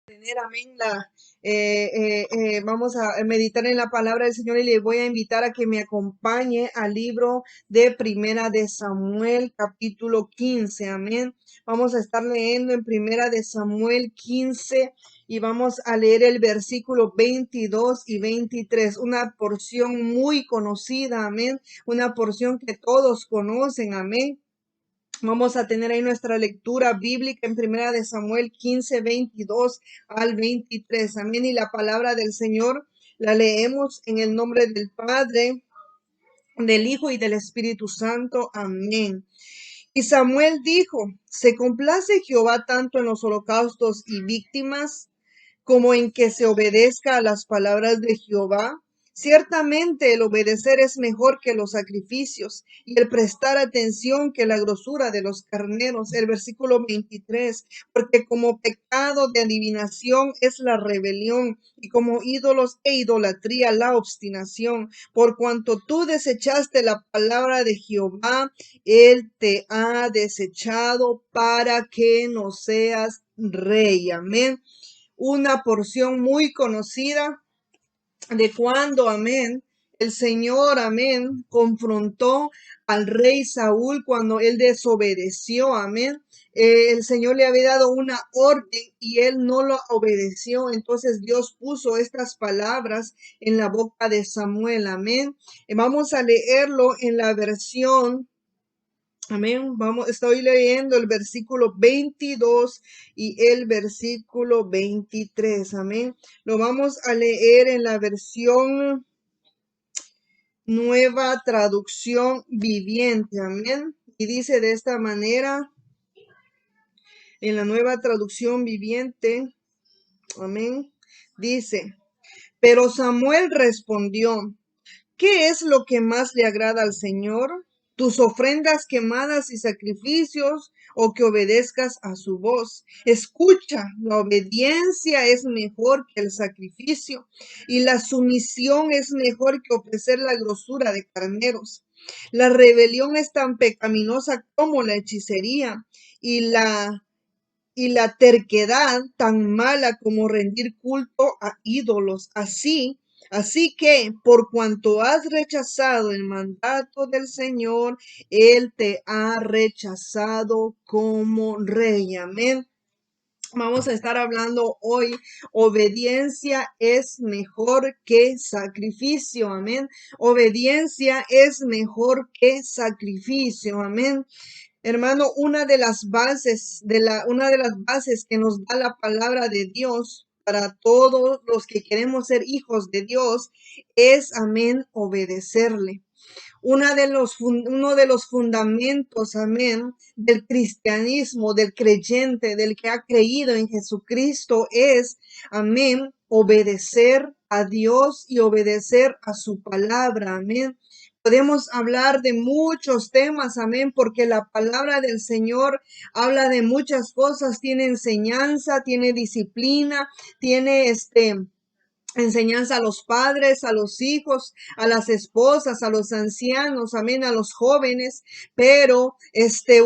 Tener, amén, vamos a meditar en la palabra del Señor y le voy a invitar a que me acompañe al libro de Primera de Samuel, capítulo 15, amén. Vamos a estar leyendo en Primera de Samuel 15 y vamos a leer el versículo 22 y 23, una porción muy conocida, amén, una porción que todos conocen, amén. Vamos a tener ahí nuestra lectura bíblica en Primera de Samuel 15, 22 al 23. Amén. Y la palabra del Señor la leemos en el nombre del Padre, del Hijo y del Espíritu Santo. Amén. Y Samuel dijo, ¿se complace Jehová tanto en los holocaustos y víctimas como en que se obedezca a las palabras de Jehová? Ciertamente el obedecer es mejor que los sacrificios y el prestar atención que la grosura de los carneros. El versículo 23, porque como pecado de adivinación es la rebelión y como ídolos e idolatría la obstinación. Por cuanto tú desechaste la palabra de Jehová, él te ha desechado para que no seas rey. Amén. Una porción muy conocida de cuando, amén, el Señor, amén, confrontó al rey Saúl cuando él desobedeció, amén. El Señor le había dado una orden y él no lo obedeció. Entonces Dios puso estas palabras en la boca de Samuel, amén. Vamos a leerlo en la versión. Amén. Estoy leyendo el versículo 22 y el versículo 23. Amén. Lo vamos a leer en la versión Nueva Traducción Viviente. Amén. Y dice de esta manera, en la Nueva Traducción Viviente. Amén. Dice, pero Samuel respondió, ¿qué es lo que más le agrada al Señor? ¿Tus ofrendas quemadas y sacrificios o que obedezcas a su voz? Escucha, la obediencia es mejor que el sacrificio y la sumisión es mejor que ofrecer la grosura de carneros. La rebelión es tan pecaminosa como la hechicería y la terquedad tan mala como rendir culto a ídolos. Así que por cuanto has rechazado el mandato del Señor, Él te ha rechazado como rey. Amén. Vamos a estar hablando hoy, obediencia es mejor que sacrificio, amén. Obediencia es mejor que sacrificio, amén. Hermano, una de las bases que nos da la palabra de Dios para todos los que queremos ser hijos de Dios es, amén, obedecerle. Uno de los fundamentos, amén, del cristianismo, del creyente, del que ha creído en Jesucristo es, amén, obedecer a Dios y obedecer a su palabra, amén. Podemos hablar de muchos temas, amén, porque la palabra del Señor habla de muchas cosas, tiene enseñanza, tiene disciplina, tiene enseñanza a los padres, a los hijos, a las esposas, a los ancianos, amén, a los jóvenes, pero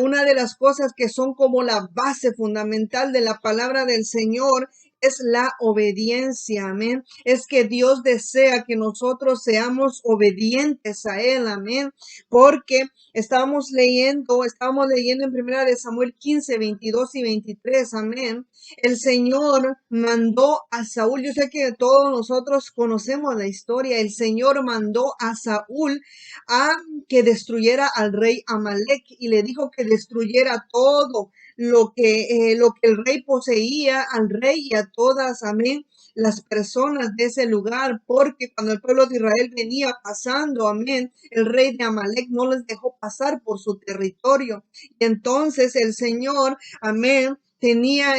una de las cosas que son como la base fundamental de la palabra del Señor es la obediencia, amén. Es que Dios desea que nosotros seamos obedientes a Él, amén, porque estábamos leyendo en Primera de Samuel 15, 22 y 23, amén. El Señor mandó a Saúl, yo sé que todos nosotros conocemos la historia, el Señor mandó a Saúl a que destruyera al rey Amalek y le dijo que destruyera todo lo que el rey poseía, al rey y a todas, amén, las personas de ese lugar, porque cuando el pueblo de Israel venía pasando, amén, el rey de Amalek no les dejó pasar por su territorio. Y entonces el Señor, amén, tenía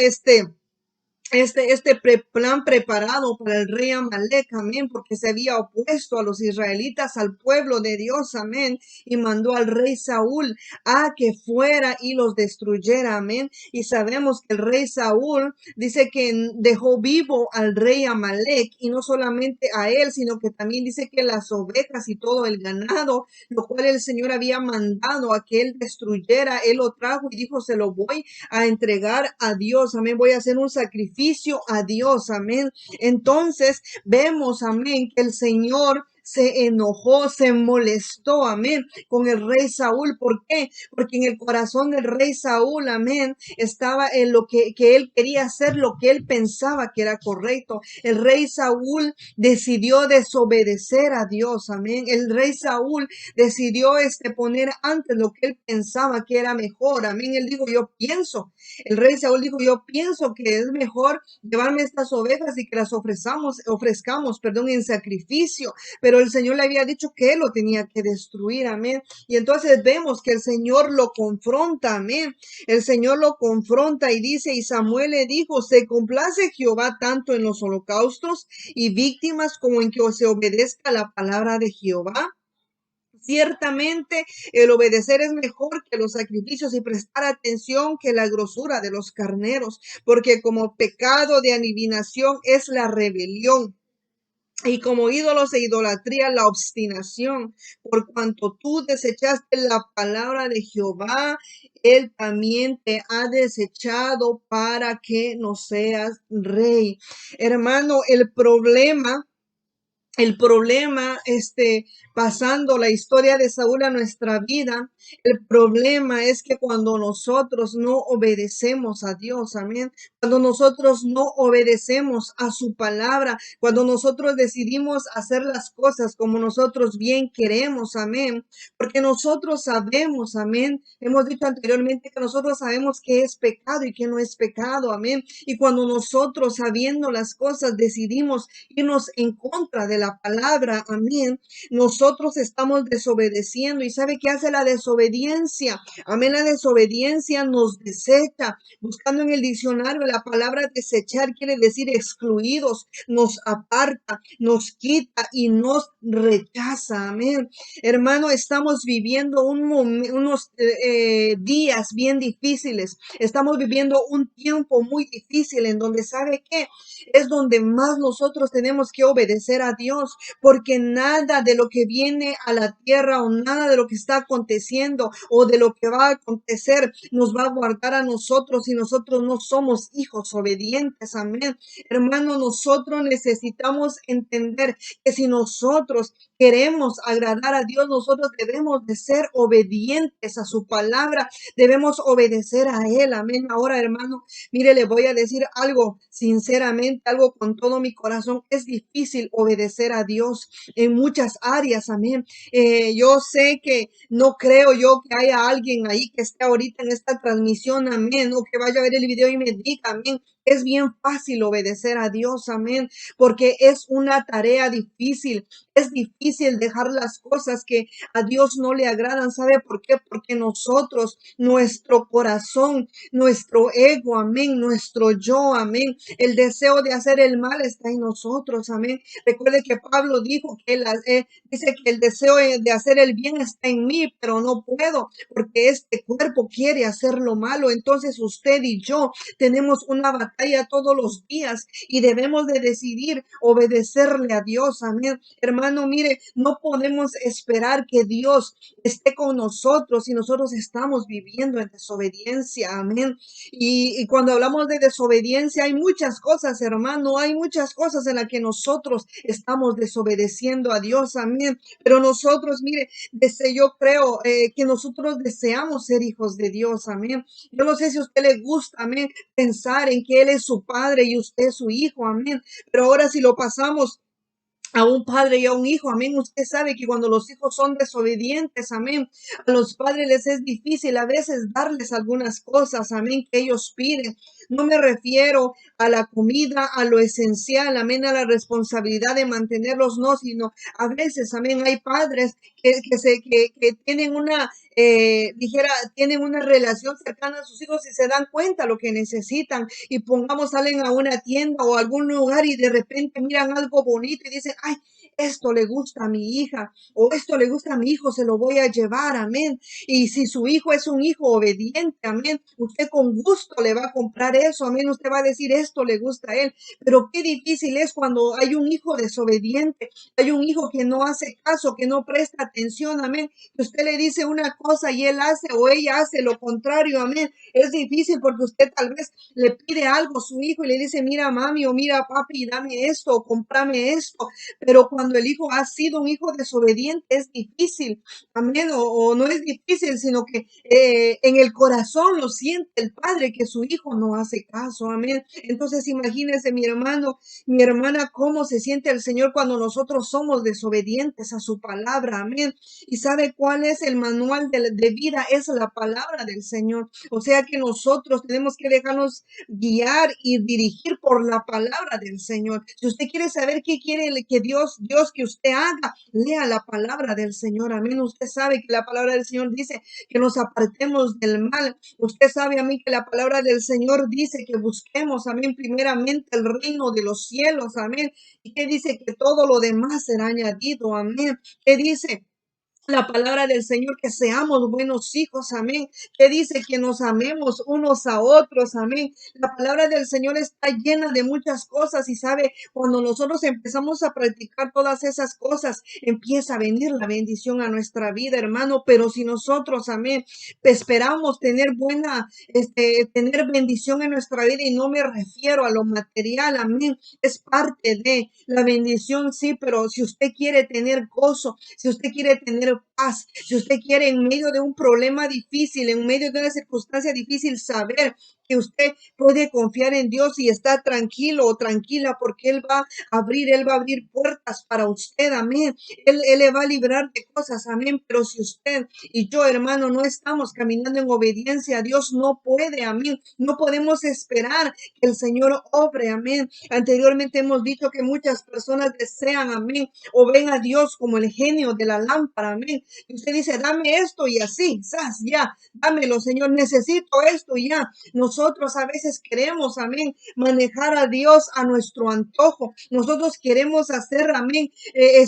plan preparado para el rey Amalek, amén, porque se había opuesto a los israelitas, al pueblo de Dios, amén, y mandó al rey Saúl a que fuera y los destruyera, amén. Y sabemos que el rey Saúl dice que dejó vivo al rey Amalek, y no solamente a él, sino que también dice que las ovejas y todo el ganado, lo cual el Señor había mandado a que él destruyera, él lo trajo y dijo, se lo voy a entregar a Dios, amén, voy a hacer un sacrificio sacrificio a Dios, amén. Entonces vemos, amén, que el Señor se enojó, se molestó, amén, con el rey Saúl. ¿Por qué? Porque en el corazón del rey Saúl, amén, estaba en lo que él quería hacer, lo que él pensaba que era correcto. El rey Saúl decidió desobedecer a Dios, amén. El rey Saúl decidió poner antes lo que él pensaba que era mejor, amén. Él dijo, yo pienso, el rey Saúl dijo, yo pienso que es mejor llevarme estas ovejas y que las ofrezcamos, perdón, en sacrificio, pero el Señor le había dicho que él lo tenía que destruir, amén. Y entonces vemos que el Señor lo confronta, amén. El Señor lo confronta y dice, y Samuel le dijo, ¿se complace Jehová tanto en los holocaustos y víctimas como en que se obedezca la palabra de Jehová? Ciertamente el obedecer es mejor que los sacrificios y prestar atención que la grosura de los carneros, porque como pecado de adivinación es la rebelión. Y como ídolos e idolatría, la obstinación, por cuanto tú desechaste la palabra de Jehová, él también te ha desechado para que no seas rey. Hermano, el problema, pasando la historia de Saúl a nuestra vida, el problema es que cuando nosotros no obedecemos a Dios, amén, cuando nosotros no obedecemos a su palabra, cuando nosotros decidimos hacer las cosas como nosotros bien queremos, amén, porque nosotros sabemos, amén, hemos dicho anteriormente que nosotros sabemos que es pecado y que no es pecado, amén, y cuando nosotros sabiendo las cosas decidimos irnos en contra de la palabra, amén, nosotros estamos desobedeciendo. ¿Y sabe qué hace la desobediencia? Amén, la desobediencia nos desecha. Buscando en el diccionario la palabra desechar quiere decir excluidos, nos aparta, nos quita y nos rechaza, amén. Hermano, estamos viviendo unos días bien difíciles, estamos viviendo un tiempo muy difícil en donde, ¿sabe qué? Es donde más nosotros tenemos que obedecer a Dios, porque nada de lo que viene a la tierra o nada de lo que está aconteciendo o de lo que va a acontecer nos va a guardar a nosotros si nosotros no somos hijos obedientes. Amén. Hermano, nosotros necesitamos entender que si nosotros queremos agradar a Dios, nosotros debemos de ser obedientes a su palabra, debemos obedecer a Él. Amén. Ahora, hermano, mire, le voy a decir algo sinceramente, algo con todo mi corazón. Es difícil obedecer a Dios en muchas áreas, amén. Yo sé que no creo yo que haya alguien ahí que esté ahorita en esta transmisión, amén, o que vaya a ver el video y me diga, amén. Es bien fácil obedecer a Dios, amén, porque es una tarea difícil. Es difícil dejar las cosas que a Dios no le agradan. ¿Sabe por qué? Porque nosotros, nuestro corazón, nuestro ego, amén, nuestro yo, amén, el deseo de hacer el mal está en nosotros, amén. Recuerde que Pablo dijo que dice que el deseo de hacer el bien está en mí, pero no puedo porque este cuerpo quiere hacer lo malo. Entonces usted y yo tenemos una batalla todos los días y debemos de decidir obedecerle a Dios, amén. Hermano, mire, no podemos esperar que Dios esté con nosotros si nosotros estamos viviendo en desobediencia, amén. Y cuando hablamos de desobediencia, hay muchas cosas, hermano, hay muchas cosas en las que nosotros estamos desobedeciendo a Dios, amén. Pero nosotros, mire, yo creo que nosotros deseamos ser hijos de Dios, amén. Yo no sé si a usted le gusta, amén, pensar en que Él es su padre y usted es su hijo, amén. Pero ahora si lo pasamos a un padre y a un hijo, amén. Usted sabe que cuando los hijos son desobedientes, amén, a los padres les es difícil a veces darles algunas cosas, amén, que ellos piden. No me refiero a la comida, a lo esencial, amén, a la responsabilidad de mantenerlos, no, sino a veces, amén, hay padres que tienen tienen una relación cercana a sus hijos y se dan cuenta lo que necesitan y salen a una tienda o a algún lugar y de repente miran algo bonito y dicen, ay, esto le gusta a mi hija o esto le gusta a mi hijo, se lo voy a llevar, amén. Y si su hijo es un hijo obediente, amén, usted con gusto le va a comprar eso, amén. Usted va a decir, esto le gusta a él. Pero qué difícil es cuando hay un hijo desobediente, hay un hijo que no hace caso, que no presta atención, amén. Que usted le dice una cosa y él hace o ella hace lo contrario, amén. Es difícil porque usted tal vez le pide algo a su hijo y le dice, mira mami o mira papi, dame esto o cómprame esto. Pero cuando el hijo ha sido un hijo desobediente es difícil, amén. O no es difícil, sino que en el corazón lo siente el padre que su hijo no hace caso, amén. Entonces imagínese mi hermano, mi hermana, cómo se siente el Señor cuando nosotros somos desobedientes a su palabra, amén. ¿Y sabe cuál es el manual de vida? Es la palabra del Señor. O sea que nosotros tenemos que dejarnos guiar y dirigir por la palabra del Señor. Si usted quiere saber qué quiere que Dios que usted haga, lea la palabra del Señor. Amén. Usted sabe que la palabra del Señor dice que nos apartemos del mal. Usted sabe a mí que la palabra del Señor dice que busquemos, amén, primeramente el reino de los cielos, amén. Y que dice que todo lo demás será añadido, amén. Que dice la palabra del Señor, que seamos buenos hijos, amén. Que dice que nos amemos unos a otros, amén. La palabra del Señor está llena de muchas cosas y sabe, cuando nosotros empezamos a practicar todas esas cosas, empieza a venir la bendición a nuestra vida, hermano. Pero si nosotros, amén, esperamos tener tener bendición en nuestra vida, y no me refiero a lo material, amén. Es parte de la bendición, sí, pero si usted quiere tener gozo, si usted quiere tener paz, si usted quiere en medio de un problema difícil, en medio de una circunstancia difícil, saber que usted puede confiar en Dios y está tranquilo o tranquila, porque Él va a abrir puertas para usted, amén. Él le va a librar de cosas, amén. Pero si usted y yo, hermano, no estamos caminando en obediencia a Dios, no puede, amén. No podemos esperar que el Señor obre, amén. Anteriormente hemos dicho que muchas personas desean, amén, o ven a Dios como el genio de la lámpara, amén. Y usted dice, dame esto y así, ¡zas! Ya, dámelo, Señor, necesito esto y ya. Nosotros a veces queremos, amén, manejar a Dios a nuestro antojo. Nosotros queremos hacer, amén, que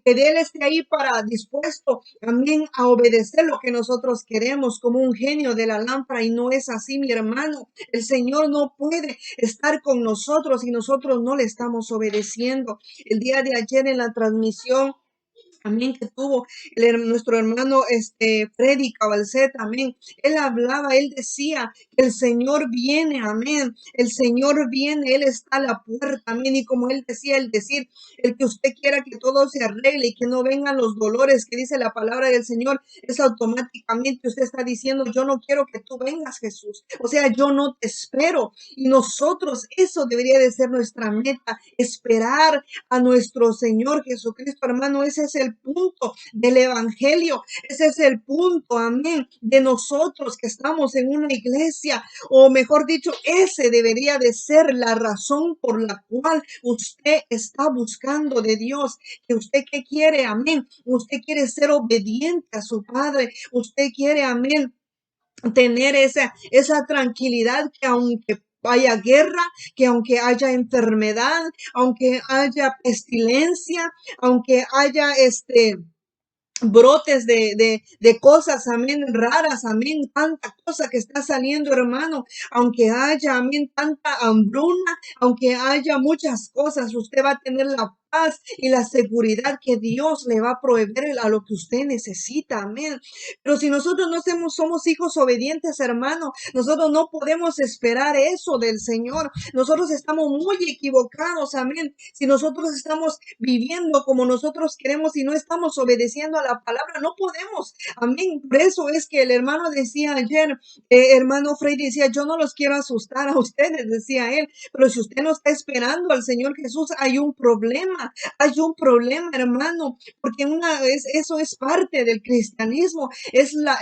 Él esté ahí para dispuesto, amén, a obedecer lo que nosotros queremos como un genio de la lámpara, y no es así, mi hermano. El Señor no puede estar con nosotros y nosotros no le estamos obedeciendo. El día de ayer en la transmisión, amén, que tuvo nuestro hermano Freddy Cabalcet, amén. Él hablaba, él decía que el Señor viene, amén. El Señor viene, Él está a la puerta, amén. Y como él decía, el decir, el que usted quiera que todo se arregle y que no vengan los dolores que dice la palabra del Señor, es automáticamente usted está diciendo, yo no quiero que tú vengas, Jesús. O sea, yo no te espero. Y nosotros, eso debería de ser nuestra meta, esperar a nuestro Señor Jesucristo, hermano. Ese es el punto del evangelio. Ese es el punto, amén, de nosotros que estamos en una iglesia, o mejor dicho, ese debería de ser la razón por la cual usted está buscando de Dios. Que usted qué quiere, amén. Usted quiere ser obediente a su Padre. Usted quiere, amén, tener esa tranquilidad, que aunque haya guerra, que aunque haya enfermedad, aunque haya pestilencia, aunque haya brotes de cosas, amén, raras, amén, tanta cosa que está saliendo, hermano, aunque haya, amén, tanta hambruna, aunque haya muchas cosas, usted va a tener la paz y la seguridad que Dios le va a proveer a lo que usted necesita, amén. Pero si nosotros no somos hijos obedientes, hermano, nosotros no podemos esperar eso del Señor. Nosotros estamos muy equivocados, amén. Si nosotros estamos viviendo como nosotros queremos y no estamos obedeciendo a la palabra, no podemos, amén. Por eso es que el hermano decía ayer, hermano Freddy decía, yo no los quiero asustar a ustedes, decía él, pero si usted no está esperando al Señor Jesús, hay un problema, hermano, porque eso es parte del cristianismo, es la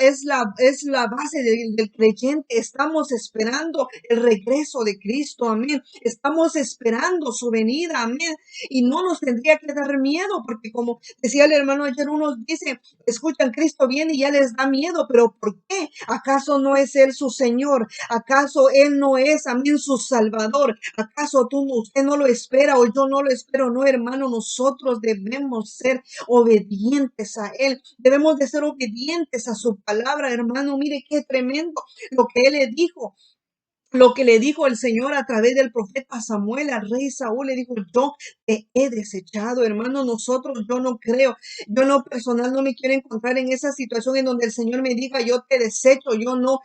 base del creyente. Estamos esperando el regreso de Cristo, amén. Estamos esperando su venida, amén. Y no nos tendría que dar miedo, porque como decía el hermano ayer, unos dice, escuchan, Cristo viene y ya les da miedo, pero ¿por qué? ¿Acaso no es Él su Señor? ¿Acaso Él no es, amén, su Salvador? ¿Acaso usted no lo espera o yo no lo espero? No, hermano. hermano, nosotros debemos ser obedientes a Él. Debemos de ser obedientes a su palabra, hermano. Mire qué tremendo lo que Él le dijo. Lo que le dijo el Señor a través del profeta Samuel al rey Saúl, le dijo, yo te he desechado, hermano, nosotros, yo no creo, yo no personal no me quiero encontrar en esa situación en donde el Señor me diga, yo te desecho, yo no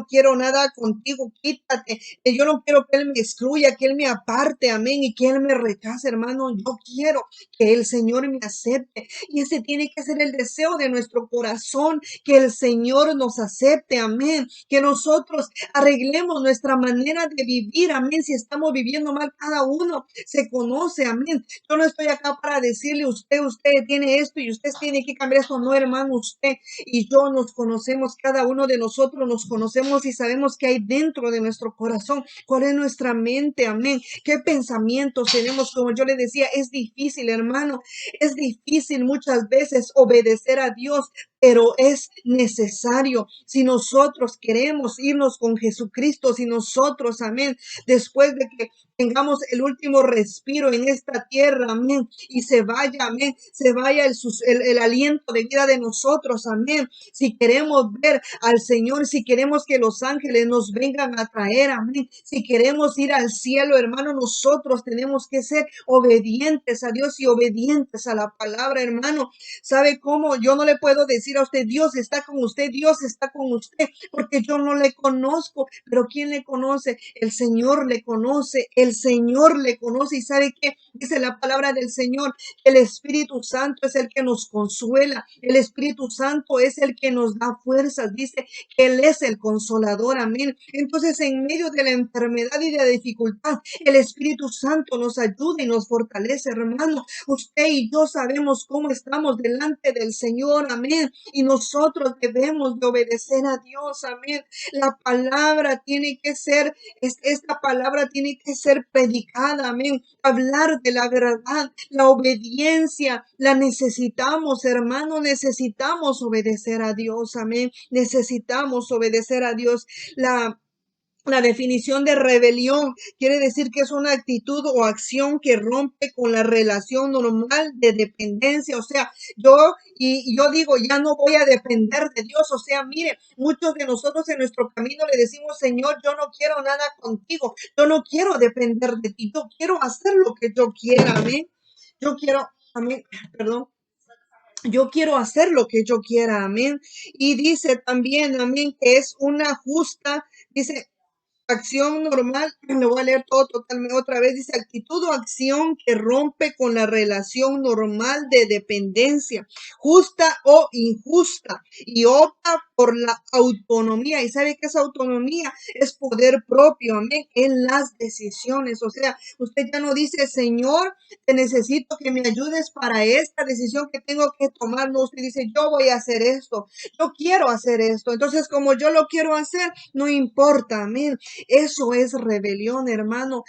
quiero nada contigo, quítate, yo no quiero que Él me excluya, que Él me aparte, amén, y que Él me rechace, hermano, yo quiero que el Señor me acepte, y ese tiene que ser el deseo de nuestro corazón, que el Señor nos acepte, amén, que nosotros arreglemos nuestra manera de vivir, amén. Si estamos viviendo mal, cada uno se conoce, amén. Yo no estoy acá para decirle usted tiene esto y usted tiene que cambiar esto, no, hermano, usted y yo nos conocemos, cada uno de nosotros nos conocemos y sabemos qué hay dentro de nuestro corazón, cuál es nuestra mente, amén. Qué pensamientos tenemos, como yo le decía, es difícil, hermano, es difícil muchas veces obedecer a Dios, pero es necesario. Si nosotros queremos irnos con Jesucristo, si nosotros, amén, después de que tengamos el último respiro en esta tierra, amén, y se vaya, amén, se vaya el aliento de vida de nosotros, amén. Si queremos ver al Señor, si queremos que los ángeles nos vengan a traer, amén, si queremos ir al cielo, hermano, nosotros tenemos que ser obedientes a Dios y obedientes a la palabra, hermano. ¿Sabe cómo? Yo no le puedo decir a usted, Dios está con usted, Dios está con usted, porque yo no le conozco, pero ¿quién le conoce? El Señor le conoce, el Señor le conoce. ¿Y sabe qué? Dice la palabra del Señor, el Espíritu Santo es el que nos consuela, el Espíritu Santo es el que nos da fuerzas, dice que Él es el consolador, amén. Entonces, en medio de la enfermedad y de la dificultad, el Espíritu Santo nos ayuda y nos fortalece, hermano. Usted y yo sabemos cómo estamos delante del Señor, amén. Y nosotros debemos de obedecer a Dios, amén. La palabra tiene que ser, esta palabra tiene que ser predicada, amén. Hablar de la verdad, la obediencia, la necesitamos, hermano. Necesitamos obedecer a Dios, amén. Necesitamos obedecer a Dios. La definición de rebelión quiere decir que es una actitud o acción que rompe con la relación normal de dependencia. O sea, yo digo, ya no voy a depender de Dios. O sea, mire, muchos de nosotros en nuestro camino le decimos, Señor, yo no quiero nada contigo. Yo no quiero depender de ti. Yo quiero hacer lo que yo quiera. Amén. Yo quiero, amén, perdón. Yo quiero hacer lo que yo quiera, amén. Y dice también, amén, que es una justa, dice, acción normal, lo voy a leer todo totalmente otra vez, dice actitud o acción que rompe con la relación normal de dependencia, justa o injusta, y opta por la autonomía. ¿Y sabe qué es autonomía? Es poder propio, amén, en las decisiones. O sea, usted ya no dice, Señor, te necesito que me ayudes para esta decisión que tengo que tomar. No, usted dice, yo voy a hacer esto, yo quiero hacer esto. Entonces, como yo lo quiero hacer, no importa, amén. Eso es rebelión, hermano.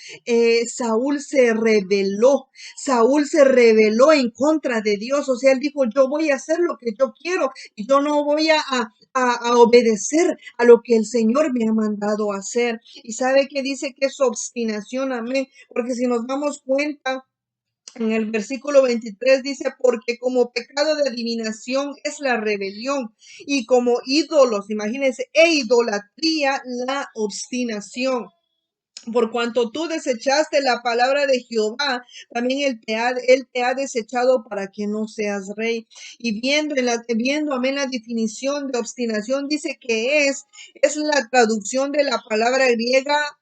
Saúl se rebeló. Saúl se rebeló en contra de Dios. O sea, él dijo, yo voy a hacer lo que yo quiero y yo no voy a obedecer a lo que el Señor me ha mandado a hacer. Y sabe que dice que es obstinación, amén. Porque si nos damos cuenta, en el versículo 23 dice, porque como pecado de adivinación es la rebelión y como ídolos, imagínense, e idolatría la obstinación. Por cuanto tú desechaste la palabra de Jehová, también él te ha desechado para que no seas rey. Y viendo, amén, la definición de obstinación, dice que es la traducción de la palabra griega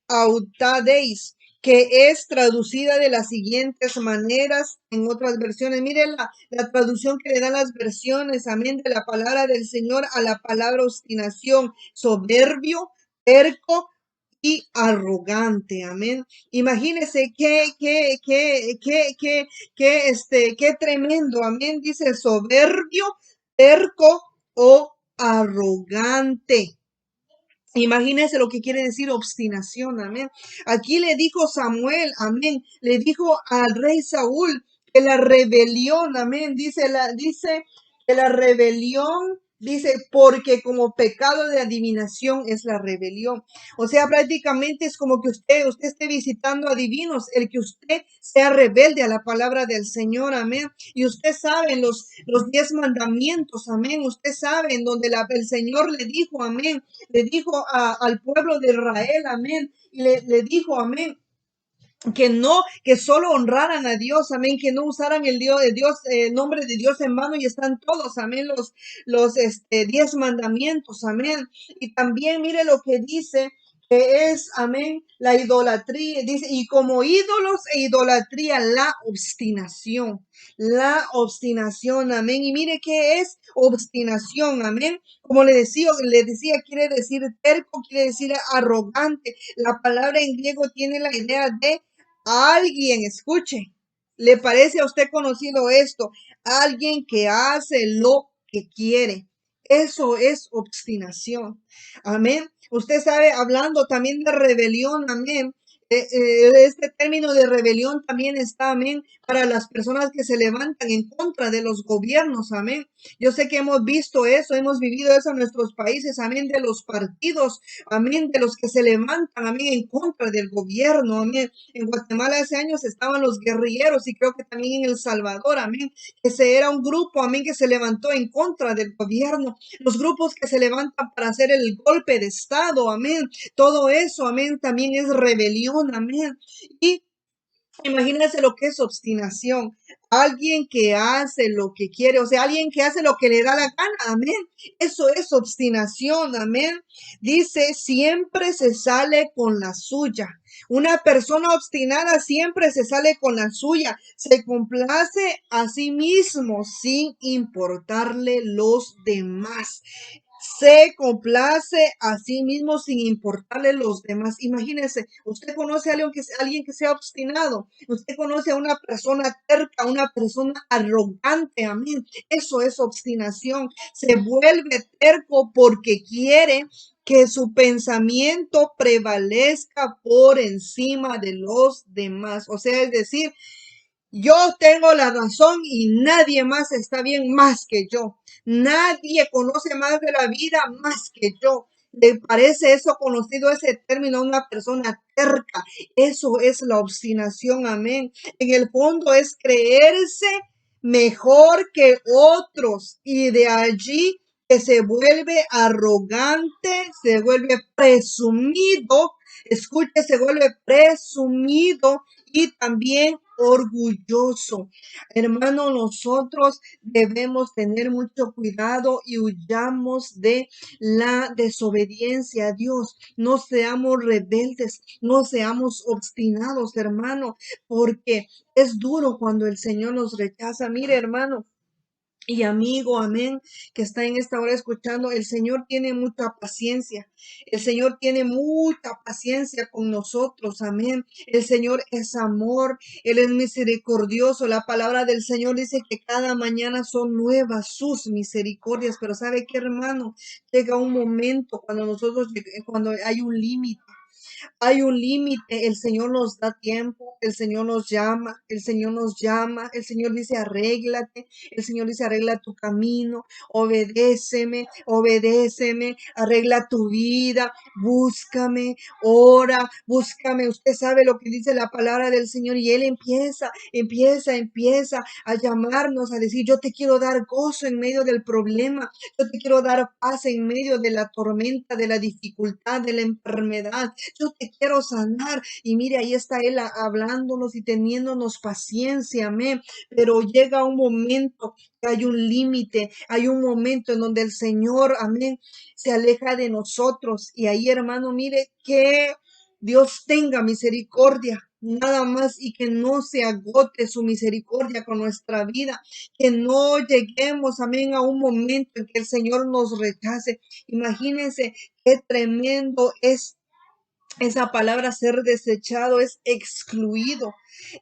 autadeis, que es traducida de las siguientes maneras en otras versiones. Miren la traducción que le dan las versiones, amén, de la palabra del Señor a la palabra obstinación: soberbio, terco y arrogante, amén. Imagínense qué tremendo, amén. Dice soberbio, terco o arrogante. Imagínense lo que quiere decir obstinación, amén. Aquí le dijo Samuel, amén, le dijo al rey Saúl que la rebelión, amén, dice que la rebelión Dice, porque como pecado de adivinación es la rebelión. O sea, prácticamente es como que usted esté visitando adivinos, el que usted sea rebelde a la palabra del Señor, amén. Y usted sabe los 10 mandamientos, amén. Usted sabe en donde el Señor le dijo, amén. Le dijo al pueblo de Israel, amén. Y le dijo, amén, que no, que solo honraran a Dios, amén, que no usaran el nombre de Dios en vano, y están todos, amén, los 10 mandamientos, amén. Y también mire lo que dice, que es, amén, la idolatría, dice, y como ídolos e idolatría, la obstinación, amén. Y mire qué es obstinación, amén. Como le decía, quiere decir terco, quiere decir arrogante. La palabra en griego tiene la idea de alguien, escuche, ¿le parece a usted conocido esto? Alguien que hace lo que quiere. Eso es obstinación. Usted sabe, hablando también de rebelión, amén. Este término de rebelión también está, amén, para las personas que se levantan en contra de los gobiernos, amén. Yo sé que hemos visto eso, hemos vivido eso en nuestros países, amén, de los partidos, amén, de los que se levantan, amén, en contra del gobierno, amén. En Guatemala hace años estaban los guerrilleros, y creo que también en El Salvador, amén. Ese era un grupo, amén, que se levantó en contra del gobierno. Los grupos que se levantan para hacer el golpe de Estado, amén. Todo eso, amén, también es rebelión, amén. Y imagínense lo que es obstinación. Alguien que hace lo que quiere, o sea, alguien que hace lo que le da la gana, amén. Eso es obstinación, amén. Dice, siempre se sale con la suya. Una persona obstinada siempre se sale con la suya. Se complace a sí mismo sin importarle los demás. Se complace a sí mismo sin importarle los demás. Imagínese, usted conoce a alguien que sea obstinado. Usted conoce a una persona terca, una persona arrogante. Amén. Eso es obstinación. Se vuelve terco porque quiere que su pensamiento prevalezca por encima de los demás. O sea, es decir, yo tengo la razón y nadie más está bien más que yo. Nadie conoce más de la vida más que yo. ¿Le parece eso conocido, ese término, a una persona terca? Eso es la obstinación, amén. En el fondo es creerse mejor que otros, y de allí que se vuelve arrogante, se vuelve presumido. Escuche, se vuelve presumido y también orgulloso. Hermano, nosotros debemos tener mucho cuidado y huyamos de la desobediencia a Dios. No seamos rebeldes, no seamos obstinados, hermano, porque es duro cuando el Señor nos rechaza. Mire, hermano y amigo, amén, que está en esta hora escuchando, el Señor tiene mucha paciencia. El Señor tiene mucha paciencia con nosotros, amén. El Señor es amor, Él es misericordioso. La palabra del Señor dice que cada mañana son nuevas sus misericordias, pero ¿sabe qué, hermano? Llega un momento cuando hay un límite. Hay un límite, el Señor nos da tiempo, el Señor nos llama, el Señor nos llama, el Señor dice, arréglate, el Señor dice, arregla tu camino, obedéceme, arregla tu vida, búscame, ora, búscame. Usted sabe lo que dice la palabra del Señor, y Él empieza a llamarnos, a decir, yo te quiero dar gozo en medio del problema, yo te quiero dar paz en medio de la tormenta, de la dificultad, de la enfermedad. Yo te quiero sanar. Y mire, ahí está Él hablándonos y teniéndonos paciencia, amén. Pero llega un momento que hay un límite, hay un momento en donde el Señor, amén, se aleja de nosotros. Y ahí, hermano, mire que Dios tenga misericordia. Nada más, y que no se agote su misericordia con nuestra vida, que no lleguemos, amén, a un momento en que el Señor nos rechace. Imagínense qué tremendo es esa palabra, ser desechado, es excluido,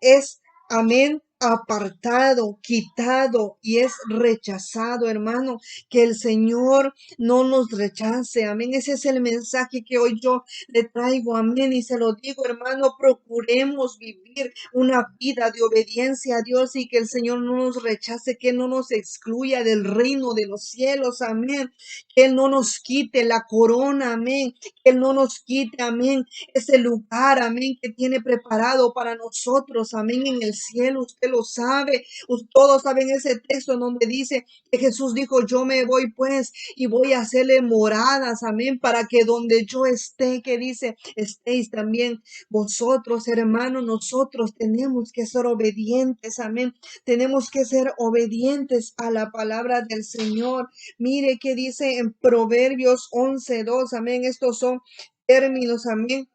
es, amén, apartado, quitado y es rechazado, hermano. Que el Señor no nos rechace, amén. Ese es el mensaje que hoy yo le traigo, amén. Y se lo digo, hermano, procuremos vivir una vida de obediencia a Dios y que el Señor no nos rechace, que no nos excluya del reino de los cielos, amén. Que Él no nos quite la corona, amén. Que Él no nos quite, amén, ese lugar, amén, que tiene preparado para nosotros, amén, en el cielo. Usted lo sabe, todos saben ese texto en donde dice que Jesús dijo, yo me voy pues y voy a hacerle moradas, amén, para que donde yo esté, que dice, estéis también vosotros, hermanos. Nosotros tenemos que ser obedientes, amén. Tenemos que ser obedientes a la palabra del Señor. Mire que dice en Proverbios 11:2, amén. Estos son términos, amén,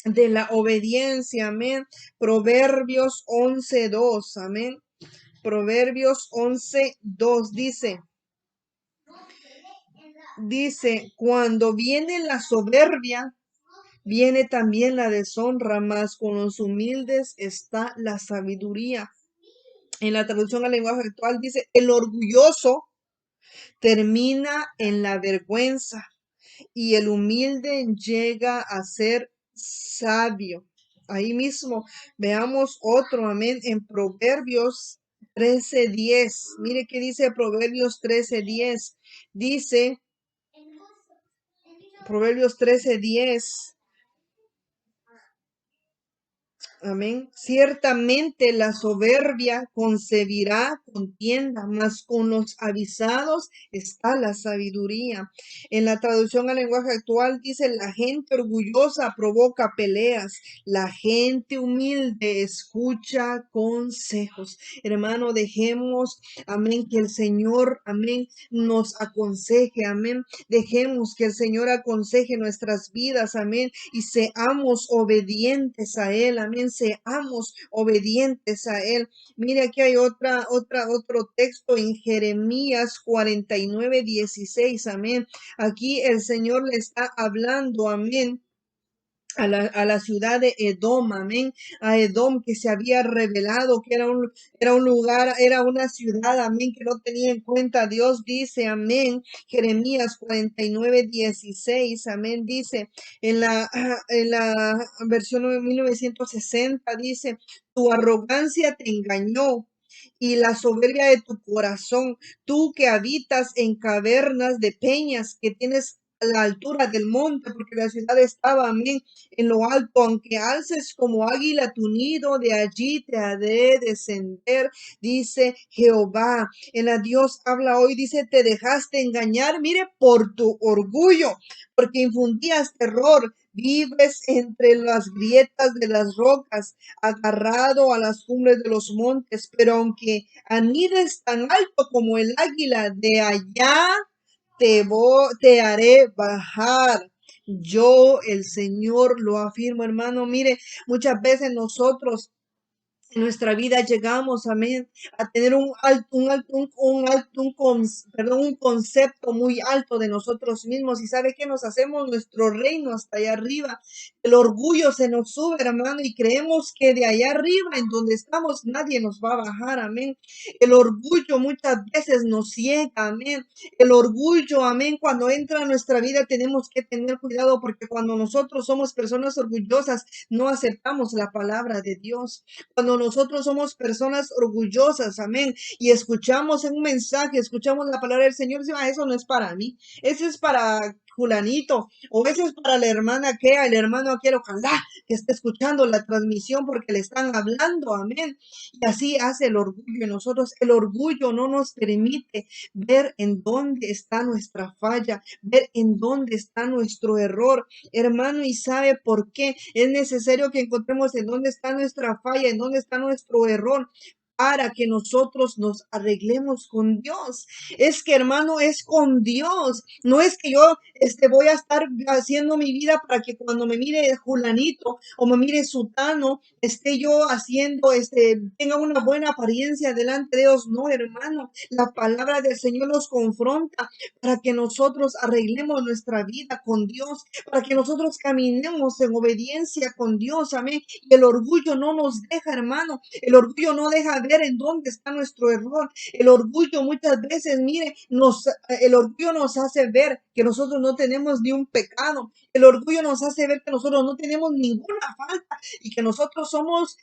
de la obediencia, amén. Proverbios 11:2, amén. Proverbios 11:2 dice, cuando viene la soberbia, viene también la deshonra, mas con los humildes está la sabiduría. En la traducción al lenguaje actual dice, el orgulloso termina en la vergüenza y el humilde llega a ser sabio. Ahí mismo veamos otro, amén, en Proverbios 13:10. Mire qué dice Proverbios 13:10. Dice Proverbios 13:10. Amén. Ciertamente la soberbia concebirá contienda, mas con los avisados está la sabiduría. En la traducción al lenguaje actual dice, la gente orgullosa provoca peleas, la gente humilde escucha consejos. Hermano, dejemos, amén, que el Señor, amén, nos aconseje, amén. Dejemos que el Señor aconseje nuestras vidas, amén, y seamos obedientes a Él, amén. Seamos obedientes a Él. Mire, aquí hay otro texto en Jeremías 49:16, amén. Aquí el Señor le está hablando, amén, a la ciudad de Edom, amén, a Edom que se había revelado, que era un lugar, era una ciudad, amén, que no tenía en cuenta a Dios, dice, amén, Jeremías 49:16, amén, dice, en la versión 1960, dice, tu arrogancia te engañó y la soberbia de tu corazón, tú que habitas en cavernas de peñas, que tienes a la altura del monte, porque la ciudad estaba, amén, en lo alto, aunque alces como águila tu nido, de allí te ha de descender, dice Jehová. En la Dios habla hoy, dice, te dejaste engañar, mire, por tu orgullo, porque infundías terror, vives entre las grietas de las rocas, agarrado a las cumbres de los montes, pero aunque anides tan alto como el águila, de allá te haré bajar. Yo, el Señor, lo afirmo, hermano. Mire, muchas veces nosotros en nuestra vida llegamos, amén, a tener un concepto muy alto de nosotros mismos. ¿Y sabe qué? Nos hacemos nuestro reino hasta allá arriba. El orgullo se nos sube, hermano, y creemos que de allá arriba, en donde estamos, nadie nos va a bajar, amén. El orgullo muchas veces nos ciega, amén. El orgullo, amén, cuando entra a nuestra vida tenemos que tener cuidado porque cuando nosotros somos personas orgullosas, no aceptamos la palabra de Dios. Cuando nosotros somos personas orgullosas, amén, y escuchamos un mensaje, escuchamos la palabra del Señor, decimos, eso no es para mí, ese es para Julanito, o ese es para la hermana que, el hermano aquel, ojalá que esté escuchando la transmisión porque le están hablando, amén. Y así hace el orgullo en nosotros. El orgullo no nos permite ver en dónde está nuestra falla, ver en dónde está nuestro error, hermano, y sabe por qué es necesario que encontremos en dónde está nuestra falla, en dónde está nuestro error, para que nosotros nos arreglemos con Dios. Es que, hermano, es con Dios. No es que yo voy a estar haciendo mi vida para que cuando me mire Julanito o me mire Sutano, esté yo haciendo, tenga una buena apariencia delante de Dios. No, hermano, la palabra del Señor nos confronta para que nosotros arreglemos nuestra vida con Dios, para que nosotros caminemos en obediencia con Dios. Amén. Y el orgullo no nos deja, hermano. El orgullo no deja ver ver en dónde está nuestro error. El orgullo muchas veces, mire, el orgullo nos hace ver que nosotros no tenemos ni un pecado. El orgullo nos hace ver que nosotros no tenemos ninguna falta y que nosotros somos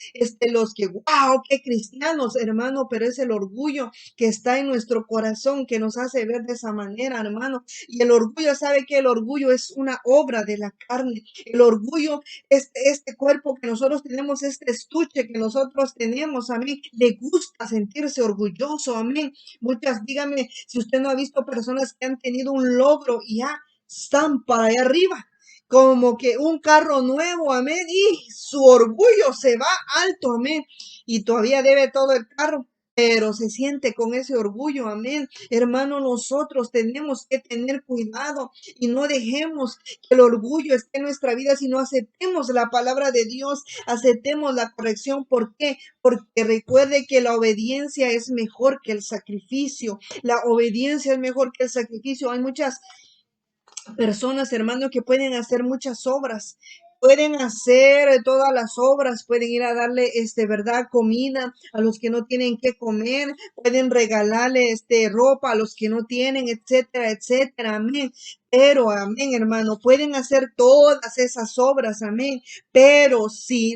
los que, wow, qué cristianos, hermano, pero es el orgullo que está en nuestro corazón que nos hace ver de esa manera, hermano. Y el orgullo, ¿sabe que el orgullo es una obra de la carne? El orgullo, este cuerpo que nosotros tenemos, este estuche que nosotros tenemos, amén, le gusta sentirse orgulloso, amén. Muchas, dígame, si usted no ha visto personas que han tenido un logro y ya están para allá arriba, como que un carro nuevo, amén, y su orgullo se va alto, amén, y todavía debe todo el carro, pero se siente con ese orgullo, amén. Hermano, nosotros tenemos que tener cuidado y no dejemos que el orgullo esté en nuestra vida, sino aceptemos la palabra de Dios, aceptemos la corrección. ¿Por qué? Porque recuerde que la obediencia es mejor que el sacrificio. La obediencia es mejor que el sacrificio. Hay muchas personas, hermanos, que pueden hacer muchas obras. Pueden hacer todas las obras, pueden ir a darle, verdad, comida a los que no tienen que comer, pueden regalarle, ropa a los que no tienen, etcétera, etcétera, amén. Pero, amén, hermano, pueden hacer todas esas obras, amén. Pero si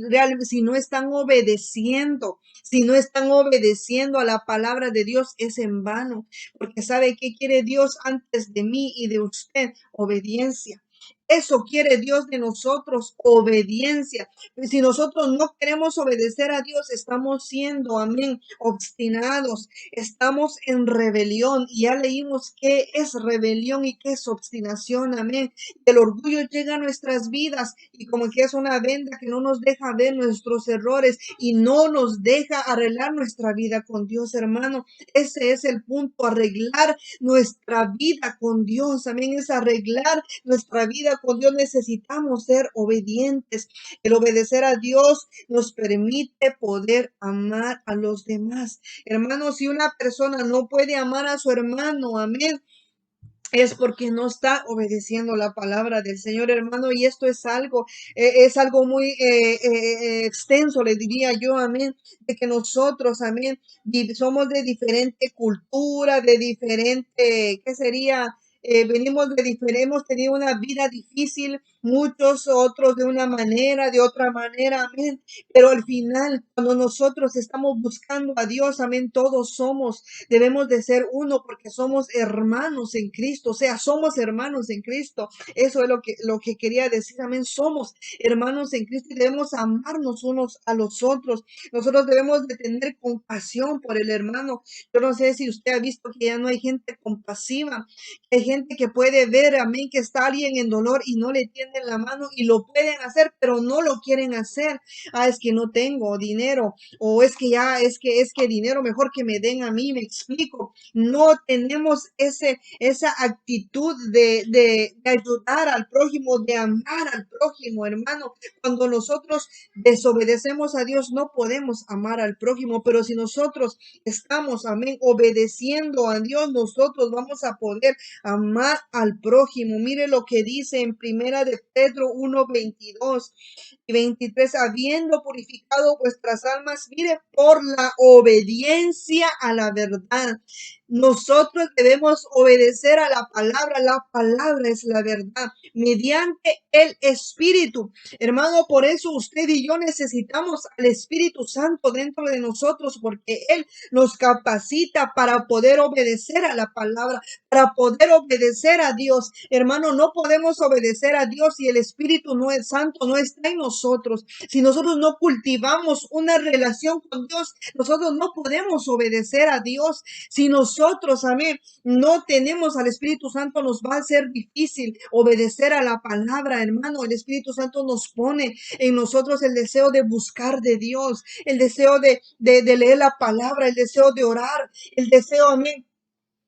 no están obedeciendo, si no están obedeciendo a la palabra de Dios, es en vano. Porque ¿sabe qué quiere Dios antes de mí y de usted? Obediencia. Eso quiere Dios de nosotros, obediencia. Si nosotros no queremos obedecer a Dios, estamos siendo, amén, obstinados, estamos en rebelión. Y ya leímos qué es rebelión y qué es obstinación, amén. El orgullo llega a nuestras vidas y como que es una venda que no nos deja ver nuestros errores y no nos deja arreglar nuestra vida con Dios, hermano. Ese es el punto, arreglar nuestra vida con Dios, amén, es arreglar nuestra vida con Dios. Necesitamos ser obedientes. El obedecer a Dios nos permite poder amar a los demás. Hermanos, si una persona no puede amar a su hermano, amén, es porque no está obedeciendo la palabra del Señor, hermano, y esto es algo muy extenso, le diría yo, amén, de que nosotros, amén, somos de diferente cultura, de diferente, ¿qué sería? Venimos de diferente, hemos tenido una vida difícil, muchos otros de una manera, de otra manera, amén, pero al final, cuando nosotros estamos buscando a Dios, amén, todos debemos de ser uno porque somos hermanos en Cristo, o sea, somos hermanos en Cristo. Eso es lo que quería decir, amén. Somos hermanos en Cristo y debemos amarnos unos a los otros. Nosotros debemos de tener compasión por el hermano. Yo no sé si usted ha visto que ya no hay gente compasiva, que hay gente que puede ver, amén, que está alguien en dolor y no le tienden la mano y lo pueden hacer, pero no lo quieren hacer. Ah, es que no tengo dinero, o es que ya, es que dinero mejor que me den a mí, me explico. No tenemos esa actitud de ayudar al prójimo, de amar al prójimo, hermano. Cuando nosotros desobedecemos a Dios, no podemos amar al prójimo, pero si nosotros estamos, amén, obedeciendo a Dios, nosotros vamos a poder amar al prójimo. Mire lo que dice en Primera de Pedro 1:22 y 23, habiendo purificado vuestras almas, mire, por la obediencia a la verdad. Nosotros debemos obedecer a la palabra es la verdad, mediante el Espíritu. Hermano, por eso usted y yo necesitamos al Espíritu Santo dentro de nosotros, porque Él nos capacita para poder obedecer a la palabra, para poder obedecer a Dios. Hermano, no podemos obedecer a Dios si el Espíritu no es santo, no está en nosotros. Si nosotros no cultivamos una relación con Dios, nosotros no podemos obedecer a Dios. Si nosotros, amén, no tenemos al Espíritu Santo, nos va a ser difícil obedecer a la palabra, hermano. El Espíritu Santo nos pone en nosotros el deseo de buscar de Dios, el deseo de leer la palabra, el deseo de orar, el deseo, amén,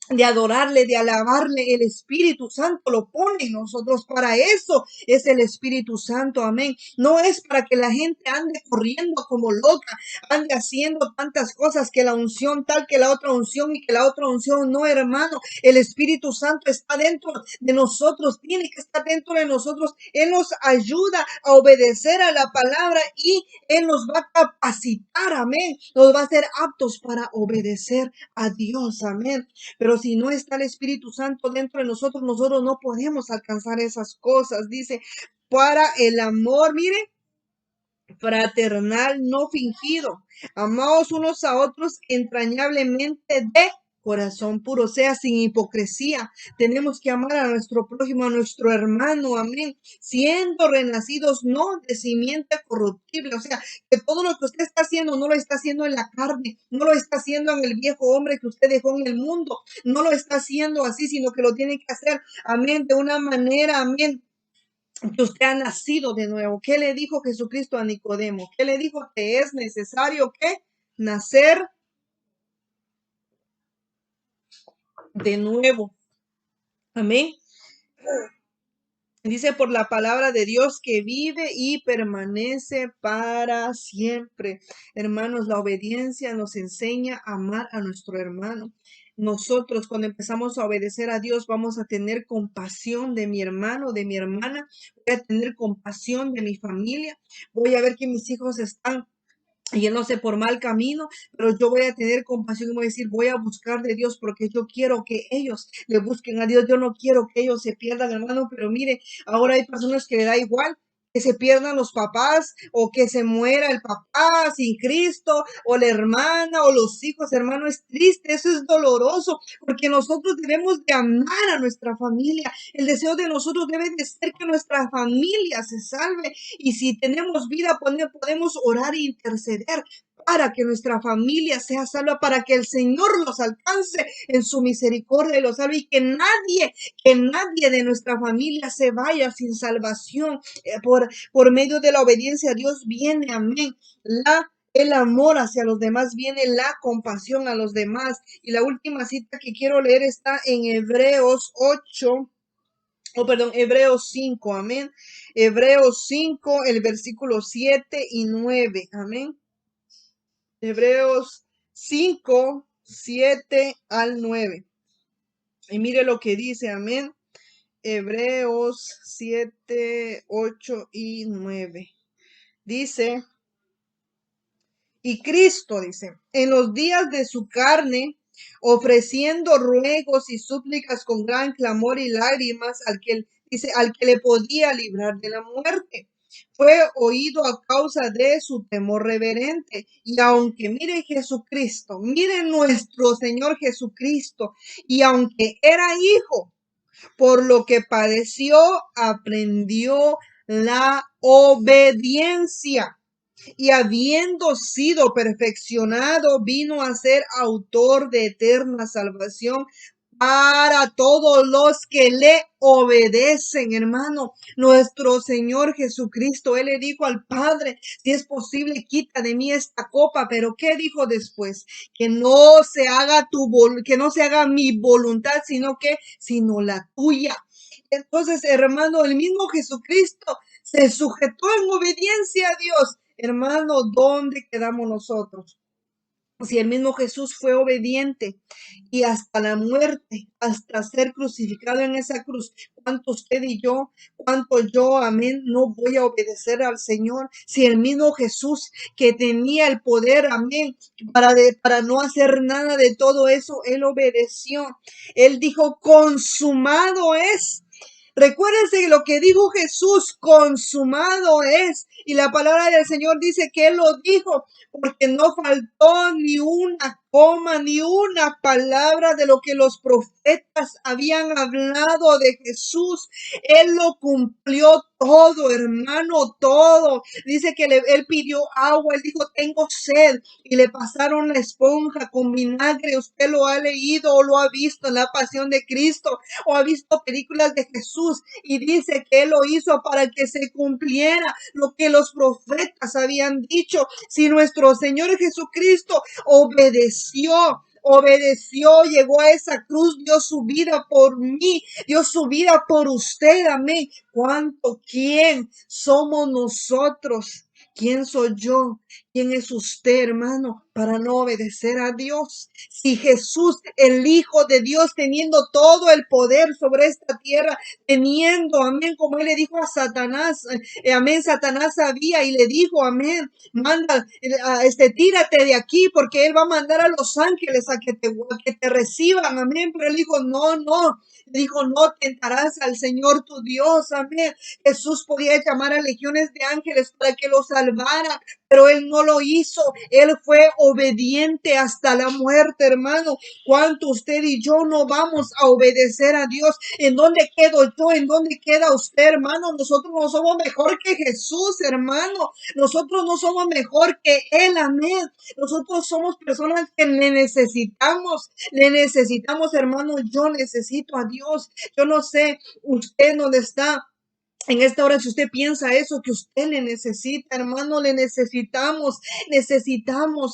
de adorarle, de alabarle. El Espíritu Santo lo pone en nosotros. Para eso es el Espíritu Santo. Amén. No es para que la gente ande corriendo como loca, ande haciendo tantas cosas, que la unción tal, que la otra unción y que la otra unción. No, hermano. El Espíritu Santo está dentro de nosotros, tiene que estar dentro de nosotros. Él nos ayuda a obedecer a la palabra y Él nos va a capacitar. Amén. Nos va a hacer aptos para obedecer a Dios. Amén. Pero si no está el Espíritu Santo dentro de nosotros, nosotros no podemos alcanzar esas cosas. Dice, para el amor, mire, fraternal, no fingido. Amaos unos a otros entrañablemente de corazón puro, o sea, sin hipocresía. Tenemos que amar a nuestro prójimo, a nuestro hermano, amén, siendo renacidos no de simiente corruptible, o sea, que todo lo que usted está haciendo no lo está haciendo en la carne, no lo está haciendo en el viejo hombre que usted dejó en el mundo, no lo está haciendo así, sino que lo tiene que hacer, amén, de una manera, amén, que usted ha nacido de nuevo. ¿Qué le dijo Jesucristo a Nicodemo? ¿Qué le dijo? Que es necesario que nacer de nuevo. Amén. Dice por la palabra de Dios que vive y permanece para siempre. Hermanos, la obediencia nos enseña a amar a nuestro hermano. Nosotros cuando empezamos a obedecer a Dios vamos a tener compasión de mi hermano, de mi hermana. Voy a tener compasión de mi familia. Voy a ver que mis hijos están yéndose por mal camino, pero yo voy a tener compasión y voy a decir, voy a buscar de Dios porque yo quiero que ellos le busquen a Dios. Yo no quiero que ellos se pierdan, hermano, pero mire, ahora hay personas que le da igual que se pierdan los papás o que se muera el papá sin Cristo o la hermana o los hijos, hermano, es triste, eso es doloroso, porque nosotros debemos de amar a nuestra familia. El deseo de nosotros debe de ser que nuestra familia se salve, y si tenemos vida podemos orar e interceder para que nuestra familia sea salva, para que el Señor los alcance en su misericordia y los salve, y que nadie de nuestra familia se vaya sin salvación. Por medio de la obediencia a Dios viene, amén, el amor hacia los demás, viene la compasión a los demás. Y la última cita que quiero leer está en Hebreos 8. Hebreos 5, amén. Hebreos 5, el versículo 7 y 9, amén. Hebreos 5, 7 al 9. Y mire lo que dice, amén. Hebreos 7, 8 y 9. Dice, y Cristo, dice, en los días de su carne, ofreciendo ruegos y súplicas con gran clamor y lágrimas al que le podía librar de la muerte, fue oído a causa de su temor reverente. Y aunque mire Jesucristo, mire nuestro Señor Jesucristo, y aunque era hijo, por lo que padeció, aprendió la obediencia, y habiendo sido perfeccionado, vino a ser autor de eterna salvación para todos los que le obedecen, hermano. Nuestro Señor Jesucristo, Él le dijo al Padre, si es posible, quita de mí esta copa. Pero ¿qué dijo después? Que no se haga que no se haga mi voluntad, sino la tuya. Entonces, hermano, el mismo Jesucristo se sujetó en obediencia a Dios. Hermano, ¿dónde quedamos nosotros? Si el mismo Jesús fue obediente y hasta la muerte, hasta ser crucificado en esa cruz, ¿cuánto usted y yo, cuánto yo, amén, no voy a obedecer al Señor? Si el mismo Jesús que tenía el poder, amén, para no hacer nada de todo eso, Él obedeció. Él dijo, consumado es. Recuérdense lo que dijo Jesús, consumado es. Y la palabra del Señor dice que Él lo dijo porque no faltó ni una coma, ni una palabra de lo que los profetas habían hablado de Jesús. Él lo cumplió todo, hermano, todo. Dice que él pidió agua, él dijo, tengo sed, y le pasaron la esponja con vinagre. Usted lo ha leído o lo ha visto en la Pasión de Cristo, o ha visto películas de Jesús, y dice que Él lo hizo para que se cumpliera lo que los profetas habían dicho. Si nuestro Señor Jesucristo obedeció obedeció, llegó a esa cruz, dio su vida por mí, dio su vida por usted, amén. ¿Cuánto? ¿Quién somos nosotros? ¿Quién soy yo? ¿Quién es usted, hermano, para no obedecer a Dios? Si Jesús, el Hijo de Dios, teniendo todo el poder sobre esta tierra, teniendo, amén, como él le dijo a Satanás, amén, Satanás sabía y le dijo, amén, manda, tírate de aquí porque él va a mandar a los ángeles a que te reciban, amén, pero él dijo, no, no, dijo, no tentarás al Señor tu Dios, amén. Jesús podía llamar a legiones de ángeles para que lo salvara, pero él no lo hizo. Él fue obediente hasta la muerte, hermano. ¿Cuánto usted y yo no vamos a obedecer a Dios? ¿En dónde quedo yo? ¿En dónde queda usted, hermano? Nosotros no somos mejor que Jesús, hermano. Nosotros no somos mejor que Él, amén. Nosotros somos personas que le necesitamos, hermano. Yo necesito a Dios. Yo no sé usted dónde está. En esta hora, si usted piensa eso, que usted le necesita, hermano, le necesitamos,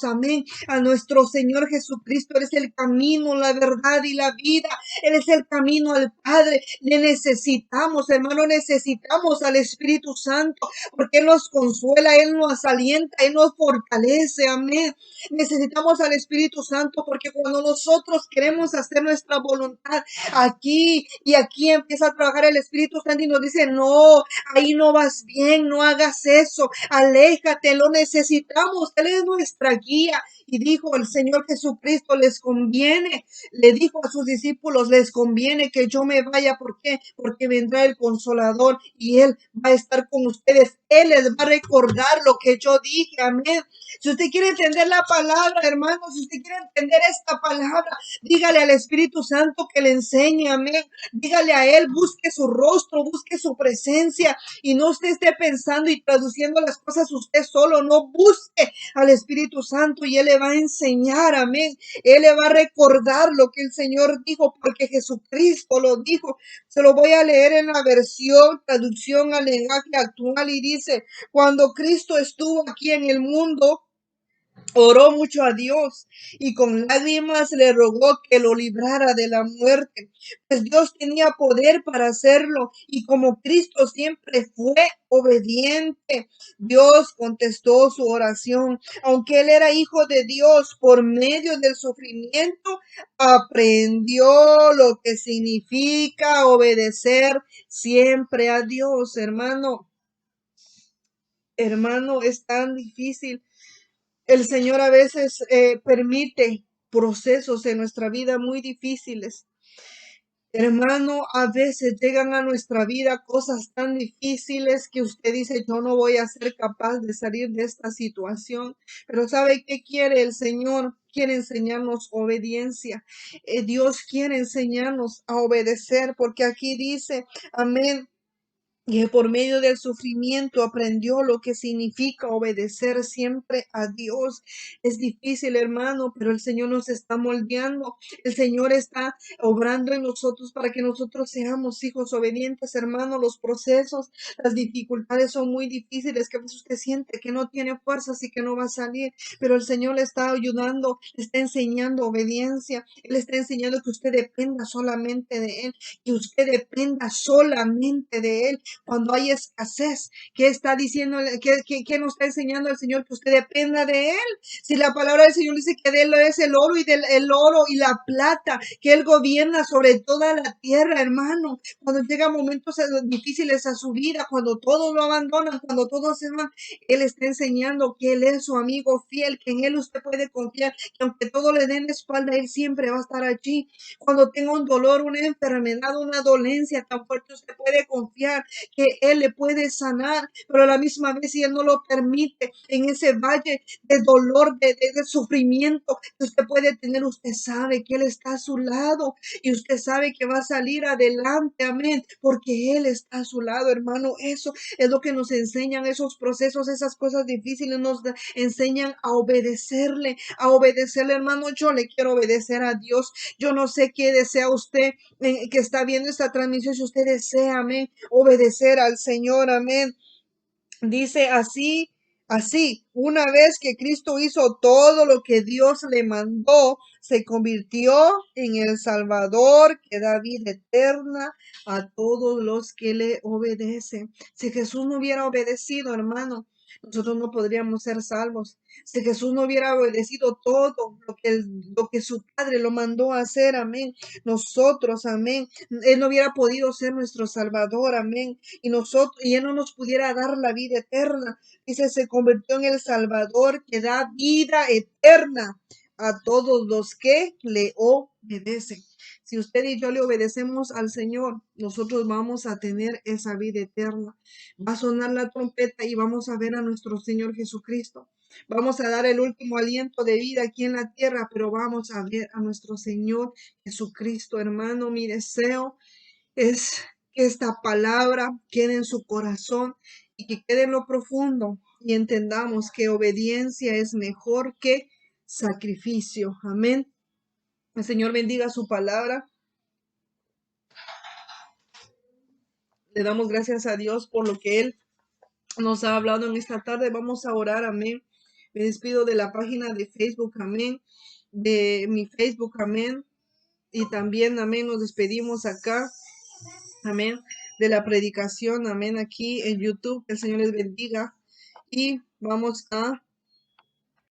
amén, a nuestro Señor Jesucristo. Él es el camino, la verdad y la vida. Él es el camino al Padre. Le necesitamos, hermano, necesitamos al Espíritu Santo, porque Él nos consuela, Él nos alienta, Él nos fortalece, amén. Necesitamos al Espíritu Santo, porque cuando nosotros queremos hacer nuestra voluntad, aquí empieza a trabajar el Espíritu Santo y nos dice, no, ahí no vas bien, no hagas eso, aléjate, lo necesitamos, Él es nuestra guía. Y dijo el Señor Jesucristo, le dijo a sus discípulos, les conviene que yo me vaya. ¿Por qué? Porque vendrá el Consolador y Él va a estar con ustedes. Él les va a recordar lo que yo dije, amén. Si usted quiere entender la palabra, hermano, si usted quiere entender esta palabra, dígale al Espíritu Santo que le enseñe, amén. Dígale a Él, busque su rostro, busque su presencia y no usted esté pensando y traduciendo las cosas usted solo, no busque al Espíritu Santo y Él le va a enseñar, amén. Él le va a recordar lo que el Señor dijo porque Jesucristo lo dijo. Se lo voy a leer en la traducción al lenguaje actual y dice, cuando Cristo estuvo aquí en el mundo, oró mucho a Dios y con lágrimas le rogó que lo librara de la muerte, pues Dios tenía poder para hacerlo y como Cristo siempre fue obediente, Dios contestó su oración. Aunque él era hijo de Dios, por medio del sufrimiento aprendió lo que significa obedecer siempre a Dios, hermano. Hermano, es tan difícil. El Señor a veces permite procesos en nuestra vida muy difíciles. Hermano, a veces llegan a nuestra vida cosas tan difíciles que usted dice, yo no voy a ser capaz de salir de esta situación. Pero ¿sabe qué quiere el Señor? Quiere enseñarnos obediencia. Dios quiere enseñarnos a obedecer, porque aquí dice, amén, y por medio del sufrimiento aprendió lo que significa obedecer siempre a Dios. Es difícil, hermano, pero el Señor nos está moldeando. El Señor está obrando en nosotros para que nosotros seamos hijos obedientes, hermano. Los procesos, las dificultades son muy difíciles, que a veces usted siente que no tiene fuerzas y que no va a salir, pero el Señor le está ayudando, le está enseñando obediencia. Él está enseñando que usted dependa solamente de Él, que usted dependa solamente de Él. Cuando hay escasez, ¿qué está diciendo? ¿Qué nos está enseñando el Señor? Que usted dependa de Él. Si la palabra del Señor dice que de Él es el oro el oro y la plata, que Él gobierna sobre toda la tierra, hermano. Cuando llegan momentos difíciles a su vida, cuando todos lo abandonan, cuando todos se van, Él está enseñando que Él es su amigo fiel, que en Él usted puede confiar, que aunque todo le den la espalda, Él siempre va a estar allí. Cuando tenga un dolor, una enfermedad, una dolencia tan fuerte, usted puede confiar que Él le puede sanar, pero a la misma vez si Él no lo permite en ese valle de dolor, de sufrimiento que usted puede tener, usted sabe que Él está a su lado y usted sabe que va a salir adelante, amén, porque Él está a su lado, hermano. Eso es lo que nos enseñan esos procesos, esas cosas difíciles, nos enseñan a obedecerle, hermano. Yo le quiero obedecer a Dios. Yo no sé qué desea usted que está viendo esta transmisión, si usted desea, amén, obedecer al Señor, amén. Dice así, Así, una vez que Cristo hizo todo lo que Dios le mandó, se convirtió en el Salvador que da vida eterna a todos los que le obedecen. Si Jesús no hubiera obedecido, hermano, nosotros no podríamos ser salvos. Si Jesús no hubiera obedecido todo lo que su Padre lo mandó a hacer, amén. Nosotros, amén. Él no hubiera podido ser nuestro Salvador, amén. Y Él no nos pudiera dar la vida eterna. Dice, se convirtió en el Salvador que da vida eterna a todos los que le obedecen. Si usted y yo le obedecemos al Señor, nosotros vamos a tener esa vida eterna. Va a sonar la trompeta y vamos a ver a nuestro Señor Jesucristo. Vamos a dar el último aliento de vida aquí en la tierra, pero vamos a ver a nuestro Señor Jesucristo. Hermano, mi deseo es que esta palabra quede en su corazón y que quede en lo profundo y entendamos que obediencia es mejor que sacrificio. Amén. El Señor bendiga su palabra. Le damos gracias a Dios por lo que Él nos ha hablado en esta tarde. Vamos a orar. Amén. Me despido de la página de Facebook. Amén. De mi Facebook. Amén. Y también, amén, nos despedimos acá. Amén. De la predicación. Amén. Aquí en YouTube. Que el Señor les bendiga. Y vamos a